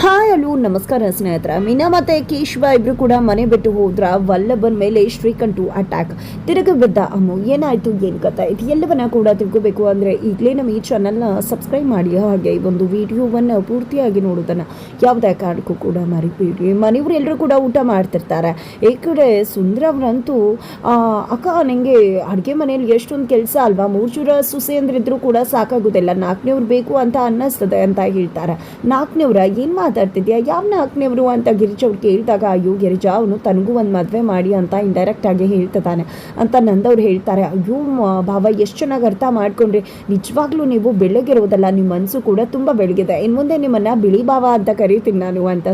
Hi hello ನಮಸ್ಕಾರ ಸ್ನೇಹಿತರ. ಮೀನಾ ಮತ್ತು ಕೇಶವ ಇಬ್ಬರು ಕೂಡ ಮನೆ ಬಿಟ್ಟು ಹೋದ್ರ ವಲ್ಲಭನ್ ಮೇಲೆ ಶ್ರೀಕಂಠು ಅಟ್ಯಾಕ್. ತಿರುಗಿ ಬಿದ್ದ ಅಮ್ಮು. ಏನಾಯಿತು, ಏನು ಕಥೆ, ಇದು ಎಲ್ಲವನ್ನ ಕೂಡ ತಿಳ್ಕೋಬೇಕು ಅಂದರೆ ಈಗಲೇ ನಮ್ಮ ಈ ಚಾನಲ್ನ ಸಬ್ಸ್ಕ್ರೈಬ್ ಮಾಡಿ, ಹಾಗೆ ಈ ಒಂದು ವಿಡಿಯೋವನ್ನು ಪೂರ್ತಿಯಾಗಿ ನೋಡೋದನ್ನು ಯಾವುದೇ ಕಾರಣಕ್ಕೂ ಕೂಡ ಮರಿಬೇಡಿ. ಮನೆಯವರು ಎಲ್ಲರೂ ಕೂಡ ಊಟ ಮಾಡ್ತಿರ್ತಾರೆ. ಈ ಕಡೆ ಸುಂದರವ್ರಂತೂ ಅಕ್ಕ ನನಗೆ ಅಡುಗೆ ಮನೆಯಲ್ಲಿ ಎಷ್ಟೊಂದು ಕೆಲಸ ಅಲ್ವಾ, 3 ಜನ ಸೊಸೆಯಂದ್ರಿದ್ರೂ ಕೂಡ ಸಾಕಾಗೋದಿಲ್ಲ, 4ನೇವ್ರು ಬೇಕು ಅಂತ ಅನ್ನಿಸ್ತದೆ ಅಂತ ಹೇಳ್ತಾರೆ. 4ನೇವ್ರ ಏನು ಮಾತಾಡ್ತಿದ್ಯಾ, ಯಾವ 4ನೇವ್ರು ಅಂತ ಗಿರಿಜಾ ಅವ್ರು ಕೇಳಿದಾಗ, ಅಯ್ಯೋ ಗಿರಿಜಾ ಅವನು ತನಗೂ ಒಂದು ಮದುವೆ ಮಾಡಿ ಅಂತ ಇಂಡೈರೆಕ್ಟ್ ಆಗಿ ಹೇಳ್ತಿದ್ದಾನೆ ಅಂತ ನಂದವ್ರು ಹೇಳ್ತಾರೆ. ಅಯ್ಯೋ ಭಾವ, ಎಷ್ಟು ಚೆನ್ನಾಗಿ ಅರ್ಥ ಮಾಡ್ಕೊಂಡ್ರಿ, ನಿಜವಾಗ್ಲೂ ನೀವು ಬೆಳಗಿರೋದಲ್ಲ, ನಿಮ್ಮ ಮನಸ್ಸು ಕೂಡ ತುಂಬ ಬೆಳಗಿದೆ, ಇನ್ನು ಮುಂದೆ ನಿಮ್ಮನ್ನು ಬಿಳಿ ಭಾವ ಅಂತ ಕರೀತೀನಿ ನಾನು ಅಂತ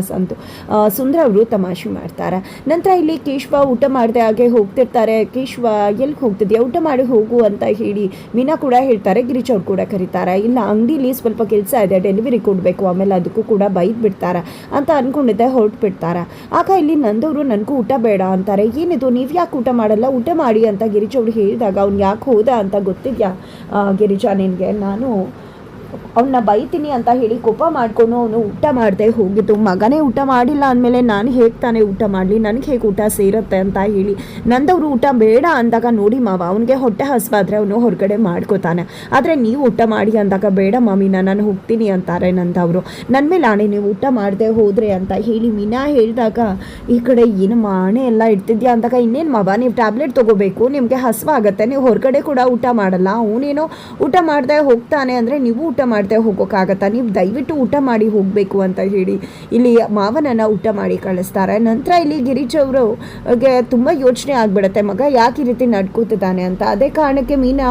ಸುಂದರ ಅವರು ತಮಾಷೆ ಮಾಡ್ತಾರೆ. ನಂತರ ಇಲ್ಲಿ ಕೇಶವ ಊಟ ಮಾಡದೆ ಹಾಗೆ ಹೋಗ್ತಿರ್ತಾರೆ. ಕೇಶವ ಎಲ್ಲಿ ಹೋಗ್ತಿದ್ಯಾ, ಊಟ ಮಾಡಿ ಹೋಗು ಅಂತ ಹೇಳಿ ಮೀನಾ ಕೂಡ ಹೇಳ್ತಾರೆ. ಗಿರಿಜಾ ಅವ್ರು ಕೂಡ ಕರೀತಾರೆ. ಇಲ್ಲ, ಅಂಗಡಿಲಿ ಸ್ವಲ್ಪ ಕೆಲಸ ಇದೆ, ಡೆಲಿವರಿ ಕೊಡಬೇಕು, ಆಮೇಲೆ ಅದಕ್ಕೂ ಕೂಡ ಬೈದು ಬಿಡ್ತಾರೆ ಅಂತ ಅಂದ್ಕೊಂಡಿದ್ದೆ, ಹೊರಟು ಬಿಡ್ತಾರೆ. ಆಗ ಇಲ್ಲಿ ನಂದವರು ನನಗೂ ಊಟ ಬೇಡ ಅಂತಾರೆ. ಏನಿದು, ನೀವು ಯಾಕೆ ಊಟ ಮಾಡಲ್ಲ, ಊಟ ಮಾಡಿ ಅಂತ ಗಿರಿಜಾ ಅವ್ರು ಹೇಳಿದಾಗ, ಅವ್ನು ಯಾಕೆ ಹೋದ ಅಂತ ಗೊತ್ತಿದ್ಯಾ ಗಿರಿಜಾ ನಿನಗೆ, ನಾನು ಅವನ್ನ ಬೈತೀನಿ ಅಂತ ಹೇಳಿ ಕೋಪ ಮಾಡಿಕೊಂಡು ಅವನು ಊಟ ಮಾಡದೆ ಹೋಗಿದ್ದು. ಮಗನೇ ಊಟ ಮಾಡಿಲ್ಲ ಅಂದಮೇಲೆ ನಾನು ಹೇಗೆ ತಾನೇ ಊಟ ಮಾಡಲಿ, ನನಗೆ ಹೇಗೆ ಊಟ ಸೇರುತ್ತೆ ಅಂತ ಹೇಳಿ ನಂದವರು ಊಟ ಬೇಡ ಅಂದಾಗ, ನೋಡಿ ಮಾವ, ಅವನಿಗೆ ಹೊಟ್ಟೆ ಹಸಿವಾದರೆ ಅವನು ಹೊರಗಡೆ ಮಾಡ್ಕೋತಾನೆ, ಆದರೆ ನೀವು ಊಟ ಮಾಡಿ ಅಂದಾಗ ಬೇಡ ಮಾಮಿ ನಾನು ಹೋಗ್ತೀನಿ ಅಂತಾರೆ ನಂದವರು. ನನ್ನ ಮೇಲೆ ಆಣೆ, ನೀವು ಊಟ ಮಾಡದೆ ಹೋದರೆ ಅಂತ ಹೇಳಿ ಮೀನಾ ಹೇಳಿದಾಗ, ಈ ಕಡೆ ಏನು ಆಣೆ ಎಲ್ಲ ಇಡ್ತಿದ್ಯಾ ಅಂದಾಗ, ಇನ್ನೇನು ಮಾವ ನೀವು ಟ್ಯಾಬ್ಲೆಟ್ ತೊಗೋಬೇಕು, ನಿಮಗೆ ಹಸಿವಾಗತ್ತೆ, ನೀವು ಹೊರಗಡೆ ಕೂಡ ಊಟ ಮಾಡಲ್ಲ, ಅವನೇನೋ ಊಟ ಮಾಡದೆ ಹೋಗ್ತಾನೆ ಅಂದರೆ ನೀವು ಊಟ ಮಾಡದೆ ಹೋಗೋಕ್ಕಾಗತ್ತಾ, ನೀವು ದಯವಿಟ್ಟು ಊಟ ಮಾಡಿ ಹೋಗಬೇಕು ಅಂತ ಹೇಳಿ ಇಲ್ಲಿ ಮಾವನನ್ನು ಊಟ ಮಾಡಿ ಕಳಿಸ್ತಾರೆ. ನಂತರ ಇಲ್ಲಿ ಗಿರಿಜಾ ಅವ್ರಿಗೆ ತುಂಬ ಯೋಚನೆ ಆಗಿಬಿಡುತ್ತೆ, ಮಗ ಯಾಕೆ ಈ ರೀತಿ ನಡ್ಕೋತಿದ್ದಾನೆ ಅಂತ. ಅದೇ ಕಾರಣಕ್ಕೆ ಮೀನಾ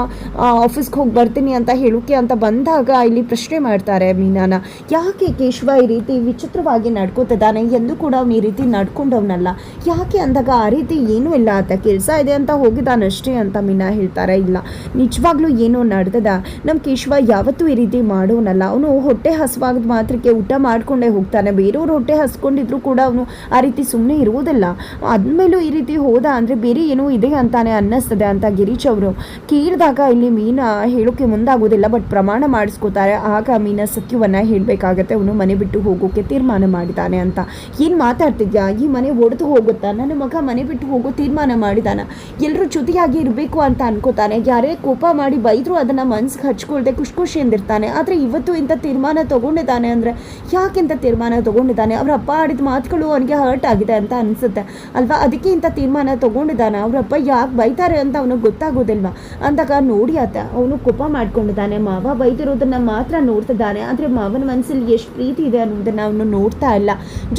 ಆಫೀಸ್ಗೆ ಹೋಗಿ ಬರ್ತೀನಿ ಅಂತ ಹೇಳೋಕೆ ಅಂತ ಬಂದಾಗ ಇಲ್ಲಿ ಪ್ರಶ್ನೆ ಮಾಡ್ತಾರೆ ಮೀನಾನ, ಯಾಕೆ ಕೇಶವ ಈ ರೀತಿ ವಿಚಿತ್ರವಾಗಿ ನಡ್ಕೋತಿದ್ದಾನೆ, ಎಂದು ಕೂಡ ಅವ್ನು ಈ ರೀತಿ ನಡ್ಕೊಂಡವನಲ್ಲ, ಯಾಕೆ ಅಂದಾಗ, ಆ ರೀತಿ ಏನೂ ಇಲ್ಲ ಅಂತ, ಕೆಲಸ ಇದೆ ಅಂತ ಹೋಗಿದ್ದಾನಷ್ಟೇ ಅಂತ ಮೀನಾ ಹೇಳ್ತಾರೆ. ಇಲ್ಲ, ನಿಜವಾಗ್ಲೂ ಏನೋ ನಡೆದದ, ನಮ್ಮ ಕೇಶವ ಯಾವತ್ತೂ ಈ ರೀತಿ ಮಾಡೋನಲ್ಲ, ಅವನು ಹೊಟ್ಟೆ ಹಸುವಾಗದ ಮಾತ್ರಕ್ಕೆ ಊಟ ಮಾಡ್ಕೊಂಡೇ ಹೋಗ್ತಾನೆ, ಬೇರೆಯವ್ರು ಹೊಟ್ಟೆ ಹಸ್ಕೊಂಡಿದ್ರು ಕೂಡ ಅವನು ಆ ರೀತಿ ಸುಮ್ಮನೆ ಇರುವುದಿಲ್ಲ, ಅದ್ಮೇಲೂ ಈ ರೀತಿ ಹೋದ ಅಂದರೆ ಬೇರೆ ಏನೋ ಇದೆ ಅಂತಾನೆ ಅನ್ನಿಸ್ತದೆ ಅಂತ ಗಿರೀಶ್ ಅವರು ಕೇಳಿದಾಗ, ಇಲ್ಲಿ ಮೀನಾ ಹೇಳೋಕ್ಕೆ ಮುಂದಾಗೋದಿಲ್ಲ, ಬಟ್ ಪ್ರಮಾಣ ಮಾಡಿಸ್ಕೋತಾರೆ. ಆಗ ಮೀನಾ ಸತ್ಯವನ್ನು ಹೇಳಬೇಕಾಗತ್ತೆ, ಅವನು ಮನೆ ಬಿಟ್ಟು ಹೋಗೋಕ್ಕೆ ತೀರ್ಮಾನ ಮಾಡಿದ್ದಾನೆ ಅಂತ. ಏನು ಮಾತಾಡ್ತಿದ್ಯಾ, ಈ ಮನೆ ಒಡೆದು ಹೋಗುತ್ತಾ, ನನ್ನ ಮಗ ಮನೆ ಬಿಟ್ಟು ಹೋಗೋ ತೀರ್ಮಾನ ಮಾಡಿದಾನ, ಎಲ್ಲರೂ ಜೊತೆಯಾಗಿ ಇರಬೇಕು ಅಂತ ಅನ್ಕೋತಾನೆ, ಯಾರೇ ಕೋಪ ಮಾಡಿ ಬೈದರೂ ಅದನ್ನು ಮನ್ಸಿಗೆ ಹಚ್ಕೊಳ್ದೆ ಖುಷಿಯಿಂದಿರ್ತಾನೆ, ಆದರೆ ಇವತ್ತು ಇಂಥ ತೀರ್ಮಾನ ತೊಗೊಂಡಿದ್ದಾನೆ ಅಂದರೆ ಯಾಕೆಂತ ತೀರ್ಮಾನ ತೊಗೊಂಡಿದ್ದಾನೆ, ಅವ್ರ ಅಪ್ಪ ಆಡಿದ ಮಾತುಗಳು ಅವನಿಗೆ ಹರ್ಟ್ ಆಗಿದೆ ಅಂತ ಅನಿಸುತ್ತೆ ಅಲ್ವಾ, ಅದಕ್ಕೆ ಇಂಥ ತೀರ್ಮಾನ ತೊಗೊಂಡಿದ್ದಾನೆ, ಅವರಪ್ಪ ಯಾಕೆ ಬೈತಾರೆ ಅಂತ ಅವನಿಗೆ ಗೊತ್ತಾಗೋದಿಲ್ವಾ ಅಂದಾಗ, ನೋಡಿ ಆತ ಅವನು ಕೋಪ ಮಾಡ್ಕೊಂಡಿದ್ದಾನೆ, ಮಾವ ಬೈದಿರೋದನ್ನು ಮಾತ್ರ ನೋಡ್ತಿದ್ದಾನೆ, ಆದರೆ ಮಾವನ ಮನಸ್ಸಲ್ಲಿ ಎಷ್ಟು ಪ್ರೀತಿ ಇದೆ ಅನ್ನೋದನ್ನು ಅವನು ನೋಡ್ತಾ ಇಲ್ಲ.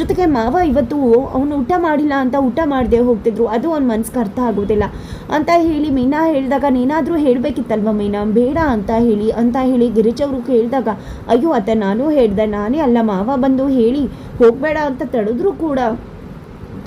ಜೊತೆಗೆ ಮಾವ ಇವತ್ತು ಅವನು ಊಟ ಮಾಡಿಲ್ಲ ಅಂತ ಊಟ ಮಾಡದೆ ಹೋಗ್ತಿದ್ರು, ಅದು ಅವ್ನ ಮನ್ಸಿಗೆ ಅರ್ಥ ಆಗೋದಿಲ್ಲ ಅಂತ ಹೇಳಿ ಮೀನಾ ಹೇಳಿದಾಗ, ನೀನಾದರೂ ಹೇಳಬೇಕಿತ್ತಲ್ವ ಮೀನಾ, ಬೇಡ ಅಂತ ಹೇಳಿ ಗಿರಿಜಾ ಅವರು ಕೇಳಿದಾಗ, ಅಯ್ಯೋ ಅತ್ತೆ ನಾನು ಹೇಳಿದೆ, ನಾನೇ ಅಲ್ಲ, ಮಾವ ಬಂದು ಹೇಳಿ ಹೋಗಬೇಡ ಅಂತ ತಡೆದ್ರೂ ಕೂಡ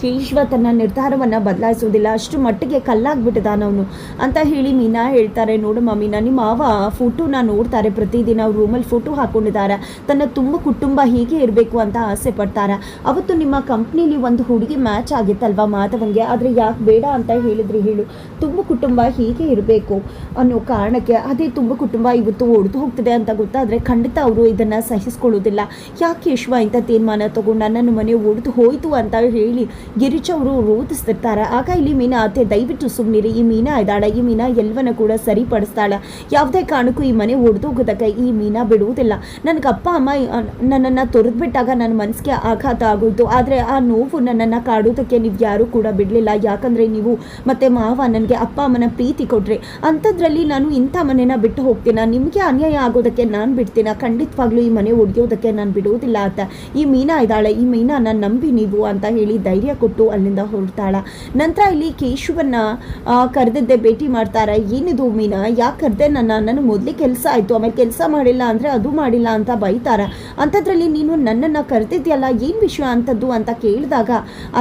ಕೇಶವ ತನ್ನ ನಿರ್ಧಾರವನ್ನು ಬದಲಾಯಿಸೋದಿಲ್ಲ, ಅಷ್ಟು ಮಟ್ಟಿಗೆ ಕಲ್ಲಾಗ್ಬಿಟ್ಟಿದ್ದಾನವನು ಅಂತ ಹೇಳಿ ಮೀನಾ ಹೇಳ್ತಾರೆ. ನೋಡಮ್ಮ ಮೀನಾ, ನಿಮ್ಮ ಮಾವ ಫೋಟೋನ ನೋಡ್ತಾರೆ, ಪ್ರತಿದಿನ ಅವ್ರು ರೂಮಲ್ಲಿ ಫೋಟೋ ಹಾಕ್ಕೊಂಡಿದ್ದಾರೆ, ತನ್ನ ತುಂಬ ಕುಟುಂಬ ಹೀಗೆ ಇರಬೇಕು ಅಂತ ಆಸೆ ಪಡ್ತಾರೆ. ಅವತ್ತು ನಿಮ್ಮ ಕಂಪ್ನಿಲಿ ಒಂದು ಹುಡುಗಿ ಮ್ಯಾಚ್ ಆಗಿತ್ತಲ್ವ ಮಾಧವನ್ಗೆ, ಆದರೆ ಯಾಕೆ ಬೇಡ ಅಂತ ಹೇಳಿದ್ರಿ ಹೇಳು, ತುಂಬ ಕುಟುಂಬ ಹೀಗೆ ಇರಬೇಕು ಅನ್ನೋ ಕಾರಣಕ್ಕೆ. ಅದೇ ತುಂಬ ಕುಟುಂಬ ಇವತ್ತು ಒಡೆದು ಹೋಗ್ತಿದೆ ಅಂತ ಗೊತ್ತಾದರೆ ಖಂಡಿತ ಅವರು ಇದನ್ನು ಸಹಿಸ್ಕೊಳ್ಳೋದಿಲ್ಲ. ಯಾಕೆ ಕೇಶವ ಇಂಥ ತೀರ್ಮಾನ ತಗೊಂಡು ನನ್ನ ಮನೆ ಒಡೆದು ಹೋಯಿತು ಅಂತ ಹೇಳಿ ಗಿರಿಜಾ ಅವರು ರೋಧಿಸ್ತಿರ್ತಾರೆ. ಆಗ ಇಲ್ಲಿ ಮೀನಾ, ಅತ್ತೆ ದಯವಿಟ್ಟು ಸುಮ್ಮನಿರಿ, ಈ ಮೀನಾ ಇದ್ದಾಳೆ, ಈ ಮೀನಾ ಎಲ್ಲವನ್ನ ಕೂಡ ಸರಿಪಡಿಸ್ತಾಳೆ, ಯಾವುದೇ ಕಾರಣಕ್ಕೂ ಈ ಮನೆ ಒಡೆದೋಗೋದಕ್ಕೆ ಈ ಮೀನಾ ಬಿಡುವುದಿಲ್ಲ. ನನಗೆ ಅಪ್ಪ ಅಮ್ಮ ನನ್ನನ್ನು ತೊರೆದ್ಬಿಟ್ಟಾಗ ನನ್ನ ಮನಸ್ಸಿಗೆ ಆಘಾತ ಆಗೋಯ್ತು, ಆದರೆ ಆ ನೋವು ನನ್ನನ್ನು ಕಾಡೋದಕ್ಕೆ ನೀವು ಯಾರೂ ಕೂಡ ಬಿಡಲಿಲ್ಲ, ಯಾಕಂದರೆ ನೀವು ಮತ್ತು ಮಾವ ನನಗೆ ಅಪ್ಪ ಅಮ್ಮನ ಪ್ರೀತಿ ಕೊಟ್ರಿ, ಅಂಥದ್ರಲ್ಲಿ ನಾನು ಇಂಥ ಮನೆನ ಬಿಟ್ಟು ಹೋಗ್ತೀನ, ನಿಮಗೆ ಅನ್ಯಾಯ ಆಗೋದಕ್ಕೆ ನಾನು ಬಿಡ್ತೀನ, ಖಂಡಿತವಾಗ್ಲೂ ಈ ಮನೆ ಒಡೆಯೋದಕ್ಕೆ ನಾನು ಬಿಡೋದಿಲ್ಲ ಅಂತ. ಈ ಮೀನಾ ಇದ್ದಾಳೆ, ಈ ಮೀನಾ ನಾನು ನಂಬಿ ನೀವು ಅಂತ ಹೇಳಿ ಧೈರ್ಯ ಕೊಟ್ಟು ಅಲ್ಲಿಂದ ಹೊರಡ್ತಾಳ. ನಂತರ ಇಲ್ಲಿ ಕೇಶವನ್ನ ಕರೆದಿದ್ದೆ ಭೇಟಿ ಮಾಡ್ತಾರೆ. ಏನಿದು ಮೀನಾ, ಯಾಕೆ ಕರೆದೆ, ನನಗೆ ಮೊದಲೇ ಕೆಲಸ ಆಯಿತು, ಆಮೇಲೆ ಕೆಲಸ ಮಾಡಿಲ್ಲ ಅಂದರೆ ಅದು ಮಾಡಿಲ್ಲ ಅಂತ ಬೈತಾರೆ, ಅಂಥದ್ರಲ್ಲಿ ನೀನು ನನ್ನನ್ನು ಕರೆದಿದ್ಯಲ್ಲ, ಏನು ವಿಷಯ ಅಂಥದ್ದು ಅಂತ ಕೇಳಿದಾಗ,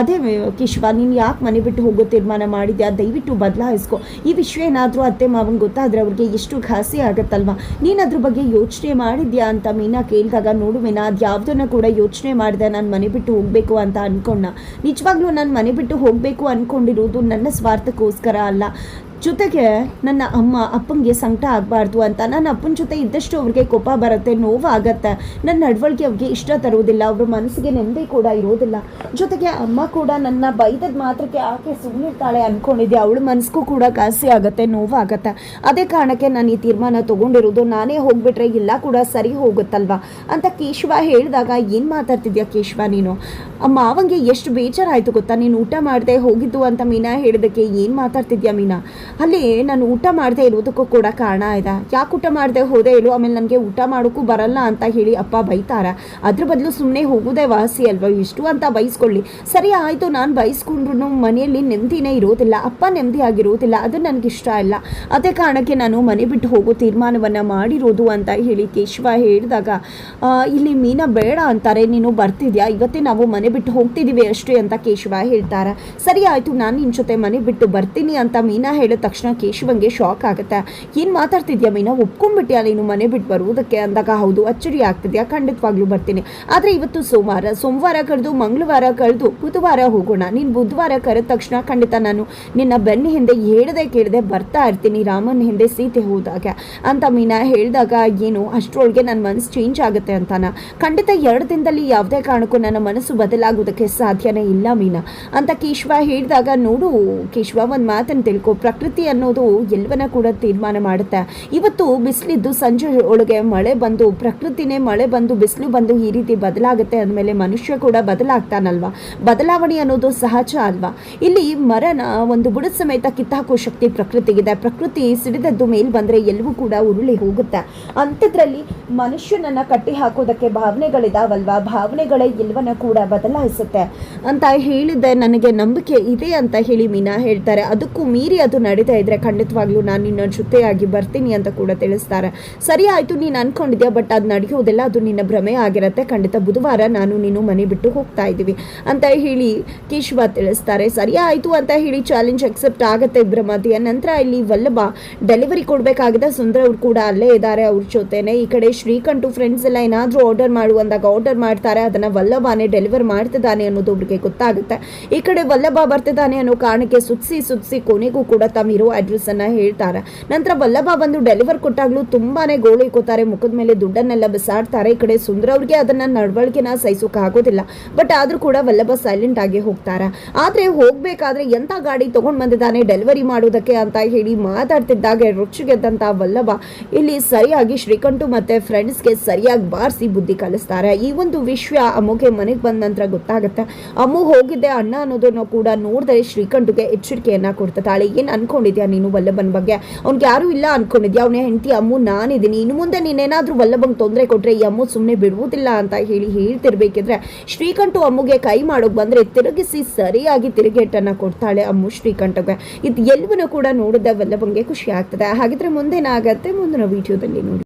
ಅದೇ ಕೇಶವ ನೀನು ಯಾಕೆ ಮನೆ ಬಿಟ್ಟು ಹೋಗೋ ತೀರ್ಮಾನ ಮಾಡಿದ್ಯಾ, ದಯವಿಟ್ಟು ಬದಲಾಯಿಸ್ಕೊ, ಈ ವಿಷಯ ಏನಾದರೂ ಅತ್ತೆ ಮಾವನಿಗೆ ಗೊತ್ತಾದರೆ ಅವ್ರಿಗೆ ಎಷ್ಟು ಘಾಸಿ ಆಗುತ್ತಲ್ವ, ನೀನು ಅದ್ರ ಬಗ್ಗೆ ಯೋಚನೆ ಮಾಡಿದ್ಯಾ ಅಂತ ಮೀನಾ ಕೇಳಿದಾಗ, ನೋಡು ಮೀನಾ, ಅದು ಯಾವುದನ್ನು ಕೂಡ ಯೋಚನೆ ಮಾಡಿದೆ, ನಾನು ಮನೆ ಬಿಟ್ಟು ಹೋಗಬೇಕು ಅಂತ ಅಂದ್ಕೊಂಡ, ನಿಜವಾಗ್ಲೂ ನಾನು ಮನೆ ಬಿಟ್ಟು ಹೋಗಬೇಕು ಅಂದ್ಕೊಂಡಿರೋದು ನನ್ನ ಸ್ವಾರ್ಥಕ್ಕೋಸ್ಕರ ಅಲ್ಲ, ಜೊತೆಗೆ ನನ್ನ ಅಪ್ಪಂಗೆ ಸಂಕಟ ಆಗಬಾರ್ದು ಅಂತ ನನ್ನ ಅಪ್ಪನ ಜೊತೆ ಇದ್ದಷ್ಟು ಅವ್ರಿಗೆ ಕೋಪ ಬರುತ್ತೆ, ನೋವಾಗತ್ತೆ, ನನ್ನ ನಡವಳಿಕೆ ಅವ್ರಿಗೆ ಇಷ್ಟ ತರುವುದಿಲ್ಲ, ಅವ್ರ ಮನಸ್ಸಿಗೆ ನೆಮ್ಮದಿ ಕೂಡ ಇರೋದಿಲ್ಲ. ಜೊತೆಗೆ ಅಮ್ಮ ಕೂಡ ನನ್ನ ಬೈದದ ಮಾತ್ರಕ್ಕೆ ಆಕೆ ಸುಮ್ಮನಿರ್ತಾಳೆ ಅಂದ್ಕೊಂಡಿದ್ದೆ, ಅವಳ ಮನಸ್ಸಿಗೂ ಕೂಡ ಘಾಸಿ ಆಗುತ್ತೆ, ನೋವಾಗತ್ತೆ. ಅದೇ ಕಾರಣಕ್ಕೆ ನಾನು ಈ ತೀರ್ಮಾನ ತೊಗೊಂಡಿರೋದು, ನಾನೇ ಹೋಗ್ಬಿಟ್ರೆ ಎಲ್ಲ ಕೂಡ ಸರಿ ಹೋಗುತ್ತಲ್ವಾ ಅಂತ ಕೇಶವ ಹೇಳಿದಾಗ, ಏನು ಮಾತಾಡ್ತಿದ್ಯಾ ಕೇಶವ ನೀನು? ಮಾವಂಗೆ ಎಷ್ಟು ಬೇಜಾರಾಯಿತು ಗೊತ್ತಾ, ನೀನು ಊಟ ಮಾಡದೆ ಹೋಗಿದ್ದು ಅಂತ ಮೀನಾ ಹೇಳಿದಕ್ಕೆ. ಏನು ಮಾತಾಡ್ತಿದ್ಯಾ ಮೀನಾ? ಅಲ್ಲಿ ನಾನು ಊಟ ಮಾಡದೆ ಇರೋದಕ್ಕೂ ಕೂಡ ಕಾರಣ ಇದೆ. ಯಾಕೆ ಊಟ ಮಾಡದೆ ಹೋದೆ ಹೇಳು? ಆಮೇಲೆ ನನಗೆ ಊಟ ಮಾಡೋಕ್ಕೂ ಬರಲ್ಲ ಅಂತ ಹೇಳಿ ಅಪ್ಪ ಬೈತಾರೆ. ಅದ್ರ ಬದಲು ಸುಮ್ಮನೆ ಹೋಗೋದೇ ವಾಸಿ ಅಲ್ವಾ, ಇಷ್ಟು ಅಂತ ಬೈಸ್ಕೊಳ್ಳಿ. ಸರಿ ಆಯಿತು, ನಾನು ಬೈಸ್ಕೊಂಡ್ರು ಮನೆಯಲ್ಲಿ ನೆಮ್ಮದಿನೇ ಇರೋದಿಲ್ಲ, ಅಪ್ಪ ನೆಮ್ಮದಿಯಾಗಿರೋದಿಲ್ಲ, ಅದು ನನಗಿಷ್ಟ ಇಲ್ಲ. ಅದೇ ಕಾರಣಕ್ಕೆ ನಾನು ಮನೆ ಬಿಟ್ಟು ಹೋಗೋ ತೀರ್ಮಾನವನ್ನು ಮಾಡಿರೋದು ಅಂತ ಹೇಳಿ ಕೇಶವ ಹೇಳಿದಾಗ, ಇಲ್ಲಿ ಮೀನಾ ಬೇಡ ಅಂತಾರೆ, ನೀನು ಬರ್ತಿದ್ಯಾ, ಇವತ್ತೇ ನಾವು ಮನೆ ಬಿಟ್ಟು ಹೋಗ್ತಿದ್ದೀವಿ ಅಷ್ಟೇ ಅಂತ ಕೇಶವ ಹೇಳ್ತಾರೆ. ಸರಿ ಆಯಿತು, ನಾನು ನಿನ್ನ ಜೊತೆ ಮನೆ ಬಿಟ್ಟು ಬರ್ತೀನಿ ಅಂತ ಮೀನಾ ಹೇಳಿದ ತಕ್ಷಣ ಕೇಶವಂಗೆ ಶಾಕ್ ಆಗುತ್ತೆ. ಏನು ಮಾತಾಡ್ತಿದ್ಯಾ ಮೀನಾ, ಒಪ್ಕೊಂಡ್ಬಿಟ್ಯಾ ನೀನು ಮನೆ ಬಿಟ್ಟು ಬರುವುದಕ್ಕೆ ಅಂದಾಗ? ಹೌದು, ಅಚ್ಚರಿ ಆಗ್ತಿದ್ಯಾ, ಖಂಡಿತವಾಗ್ಲೂ ಬರ್ತೀನಿ. ಆದರೆ ಇವತ್ತು ಸೋಮವಾರ ಕಳೆದು ಮಂಗಳವಾರ ಕಳೆದು ಬುಧವಾರ ಹೋಗೋಣ. ನೀನು ಬುಧವಾರ ಕರೆದ ತಕ್ಷಣ ಖಂಡಿತ ನಾನು ನಿನ್ನ ಬೆನ್ನ ಹಿಂದೆ ಕೇಳದೆ ಬರ್ತಾ ಇರ್ತೀನಿ, ರಾಮನ ಹಿಂದೆ ಸೀತೆ ಹೋದಾಗ ಅಂತ ಮೀನಾ ಹೇಳಿದಾಗ, ಏನು ಅಷ್ಟರೊಳಗೆ ನನ್ನ ಮನಸ್ಸು ಚೇಂಜ್ ಆಗುತ್ತೆ ಅಂತಾನ? ಖಂಡಿತ 2 ದಿನದಲ್ಲಿ ಯಾವುದೇ ಕಾರಣಕ್ಕೂ ನನ್ನ ಮನಸ್ಸು ಬದಲಾಗೋದಕ್ಕೆ ಸಾಧ್ಯನೇ ಇಲ್ಲ ಮೀನಾ ಅಂತ ಕೇಶವ ಹೇಳಿದಾಗ, ನೋಡು ಕೇಶವ, ಒಂದು ಮಾತನ್ನು ತಿಳ್ಕೊ, ಪ್ರಕೃತಿ ಅನ್ನೋದು ಎಲ್ಲವನ್ನ ಕೂಡ ತೀರ್ಮಾನ ಮಾಡುತ್ತೆ. ಇವತ್ತು ಬಿಸಿಲಿದ್ದು ಸಂಜೆ ಒಳಗೆ ಮಳೆ ಬಂದು, ಪ್ರಕೃತಿನೇ ಮಳೆ ಬಂದು ಬಿಸಿಲು ಬಂದು ಈ ರೀತಿ ಬದಲಾಗುತ್ತೆ ಅಂದಮೇಲೆ ಮನುಷ್ಯ ಕೂಡ ಬದಲಾಗ್ತಾನಲ್ವಾ? ಬದಲಾವಣೆ ಅನ್ನೋದು ಸಹಜ ಅಲ್ವಾ? ಇಲ್ಲಿ ಮರನ ಒಂದು ಬುಡದ ಸಮೇತ ಕಿತ್ತಾಕೋ ಶಕ್ತಿ ಪ್ರಕೃತಿಗಿದೆ. ಪ್ರಕೃತಿ ಸಿಡಿದದ್ದು ಮೇಲ್ ಬಂದರೆ ಎಲ್ಲವೂ ಕೂಡ ಉರುಳಿ ಹೋಗುತ್ತೆ. ಅಂಥದ್ರಲ್ಲಿ ಮನುಷ್ಯನನ್ನು ಕಟ್ಟಿ ಹಾಕೋದಕ್ಕೆ ಭಾವನೆಗಳಿದಾವಲ್ವಾ, ಭಾವನೆಗಳೇ ಎಲ್ಲವನ್ನ ಕೂಡ ಬದಲಾಯಿಸುತ್ತೆ ಅಂತ ಹೇಳಿದ್ದೆ. ನನಗೆ ನಂಬಿಕೆ ಇದೆ ಅಂತ ಹೇಳಿ ಮೀನಾ ಹೇಳ್ತಾರೆ. ಅದಕ್ಕೂ ಮೀರಿ ಅದು ನಡೀತಾ ಇದ್ರೆ ಖಂಡಿತವಾಗ್ಲೂ ನಾನು ನಿನ್ನ ಜೊತೆಯಾಗಿ ಬರ್ತೀನಿ ಅಂತ ಕೂಡ ತಿಳಿಸ್ತಾರೆ. ಸರಿ ಆಯಿತು, ನೀನು ಅನ್ಕೊಂಡಿದ್ಯಾ, ಬಟ್ ಅದು ನಡೆಯೋದಿಲ್ಲ, ಅದು ನಿನ್ನ ಭ್ರಮೆ ಆಗಿರುತ್ತೆ. ಖಂಡಿತ ಬುಧವಾರ ನೀನು ಮನೆ ಬಿಟ್ಟು ಹೋಗ್ತಾ ಇದ್ದೀವಿ ಅಂತ ಹೇಳಿ ಕೇಶವ ತಿಳಿಸ್ತಾರೆ. ಸರಿ ಆಯಿತು ಅಂತ ಹೇಳಿ ಚಾಲೆಂಜ್ ಅಕ್ಸೆಪ್ಟ್ ಆಗುತ್ತೆ ಇಬ್ಬರ ಮಧ್ಯೆ. ನಂತರ ಇಲ್ಲಿ ವಲ್ಲಭ ಡೆಲಿವರಿ ಕೊಡಬೇಕಾಗಿದೆ, ಸುಂದರ ಅವ್ರು ಕೂಡ ಅಲ್ಲೇ ಇದ್ದಾರೆ ಅವ್ರ ಜೊತೆನೆ. ಈ ಕಡೆ ಶ್ರೀಕಂಠು ಫ್ರೆಂಡ್ಸ್ ಎಲ್ಲ ಏನಾದರೂ ಆರ್ಡರ್ ಮಾಡುವಂದಾಗ ಆರ್ಡರ್ ಮಾಡ್ತಾರೆ, ಅದನ್ನು ವಲ್ಲಭನೇ ಡೆಲಿವರ್ ಮಾಡ್ತಿದ್ದಾನೆ ಅನ್ನೋದು ಒಬ್ರಿಗೆ ಗೊತ್ತಾಗುತ್ತೆ. ಈ ಕಡೆ ವಲ್ಲಭ ಬರ್ತಿದ್ದಾನೆ ಅನ್ನೋ ಕಾರಣಕ್ಕೆ ಸುತ್ಸಿ ಕೊನೆಗೂ ಕೂಡ ತಮ್ಮಿರೋ ಅಡ್ರೆಸ್ ಅನ್ನ ಹೇಳ್ತಾರೆ. ನಂತರ ವಲ್ಲಭ ಬಂದು ಡೆಲಿವರ್ ಕೊಟ್ಟಾಗ್ಲೂ ತುಂಬಾನೇ ಗೋಳಿಕೋತಾರೆ, ಮುಖದ ಮೇಲೆ ದುಡ್ಡನ್ನೆಲ್ಲ ಬಿಸಾಡ್ತಾರೆ. ಈ ಕಡೆ ಸುಂದರ ಅವ್ರಿಗೆ ಅದನ್ನ ನಡವಳಿಕೆನ ಸಹಿಸೋಕೆ ಆಗೋದಿಲ್ಲ, ಬಟ್ ಆದ್ರೂ ಕೂಡ ವಲ್ಲಭ ಸೈಲೆಂಟ್ ಆಗಿ ಹೋಗ್ತಾರೆ. ಆದ್ರೆ ಹೋಗ್ಬೇಕಾದ್ರೆ ಎಂತ ಗಾಡಿ ತಗೊಂಡ್ ಬಂದಿದ್ದಾನೆ ಡೆಲಿವರಿ ಮಾಡೋದಕ್ಕೆ ಅಂತ ಹೇಳಿ ಮಾತಾಡ್ತಿದ್ದಾಗ ರುಚಿಗೆದ್ದಂತ ವಲ್ಲಭ ಇಲ್ಲಿ ಸರಿಯಾಗಿ ಶ್ರೀಕಂಠು ಮತ್ತೆ ಫ್ರೆಂಡ್ಸ್ಗೆ ಸರಿಯಾಗಿ ಬಾರಿಸಿ ಬುದ್ಧಿ ಕಲಿಸ್ತಾರೆ. ಈ ಒಂದು ವಿಷಯ ಅಮ್ಮಗೆ ಮನೆಗೆ ಬಂದ ನಂತರ ಗೊತ್ತಾಗುತ್ತೆ. ಅಮ್ಮು ಹೋಗಿದ್ದೆ ಅಣ್ಣ ಅನ್ನೋದನ್ನು ಕೂಡ ನೋಡಿದ್ರೆ ಶ್ರೀಕಂಠುಗೆ ಎಚ್ಚರಿಕೆಯನ್ನ ಕೊಡ್ತಾಳೆ. ಏನು ಅನ್ಕೊಂಡಿದ್ಯಾ ನೀನು ವಲ್ಲಭನ್ ಬಗ್ಗೆ? ಅವ್ನಿಗೆ ಯಾರು ಇಲ್ಲ ಅನ್ಕೊಂಡಿದ್ಯಾ? ಅವನೇ ಹೆಂಡತಿ ಅಮ್ಮು ನಾನಿದ್ದೀನಿ, ಇನ್ನು ಮುಂದೆ ನೀನೇನಾದ್ರೂ ವಲ್ಲಭಂಗೆ ತೊಂದರೆ ಕೊಟ್ರೆ ಈ ಅಮ್ಮು ಸುಮ್ಮನೆ ಬಿಡುವುದಿಲ್ಲ ಅಂತ ಹೇಳ್ತಿರ್ಬೇಕಿದ್ರೆ ಶ್ರೀಕಂಠು ಅಮ್ಮಗೆ ಕೈ ಮಾಡೋಕ್ ಬಂದ್ರೆ ತಿರುಗಿಸಿ ಸರಿಯಾಗಿ ತಿರುಗೇಟನ್ನ ಕೊಡ್ತಾಳೆ ಅಮ್ಮು ಶ್ರೀಕಂಠಗೆ. ಇದು ಎಲ್ಲವನ್ನೂ ಕೂಡ ನೋಡಿದ ವಲ್ಲಭಂಗೆ ಖುಷಿ ಆಗ್ತದೆ. ಹಾಗಿದ್ರೆ ಮುಂದೇನಾಗತ್ತೆ ಮುಂದಿನ ವಿಡಿಯೋದಲ್ಲಿ ನೋಡಿ.